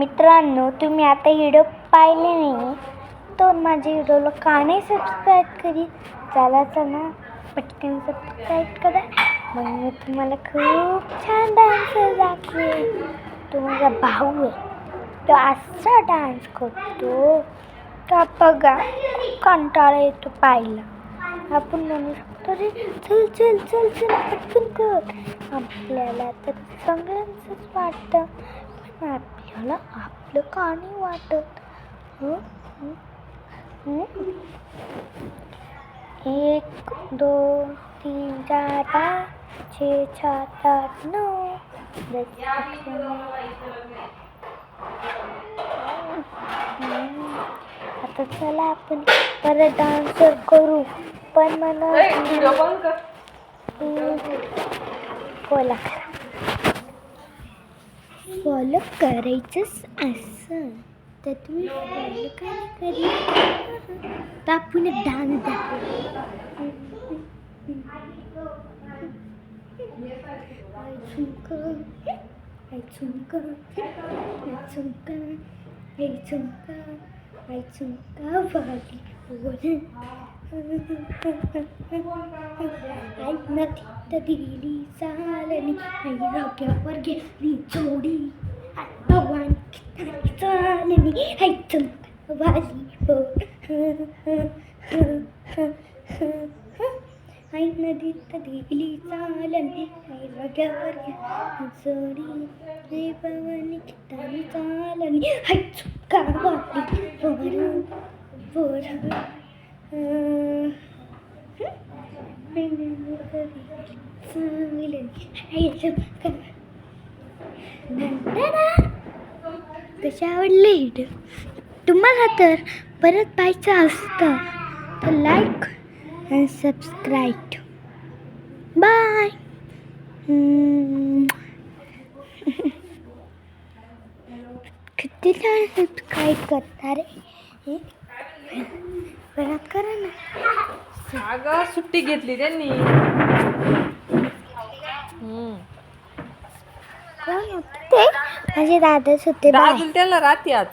मित्रांनो, तुम्ही आता व्हिडिओ पाहिले नाही तर माझ्या व्हिडिओला का नाही सबस्क्राईब करी? चला पटकन सबस्क्राईब करा. मग मी तुम्हाला खूप छान डान्स दाखवेन. तो माझा भाऊ आहे, तो असा डान्स करतो का बघा, कंटाळा येतो पाहायला. आपण म्हणू शकतो रे चल चल चल चल पटकन कर. आपल्याला तर सगळ्यांचंच वाटतं, पण आपल्याला आपलं का नाही वाटत? 1 2 3 4 5 6 7 8 9 आता चला आपण परत डान्स करू. पण मला फॉलो करायचंच असं तर तुम्ही फॉलो का नाही करी? तर आपण डान्स दाखवू. दिली चालनी डोक्यावर गेली जोडी चालनी वाली आई नदीत दिली चालनी डोक्यावर जोडी पवन कितानी चालनी चुका वाली कशा आवडले? तुम्हाला तर परत पाहायचं असतं तर लाईक आणि सबस्क्राईब. बाय. किती छान सबस्क्राईब करता रे. परत करा ना. अगं सुट्टी घेतली त्यांनी. कोण होते ते? माझे दादाच होते. दादू त्याला राहते आज.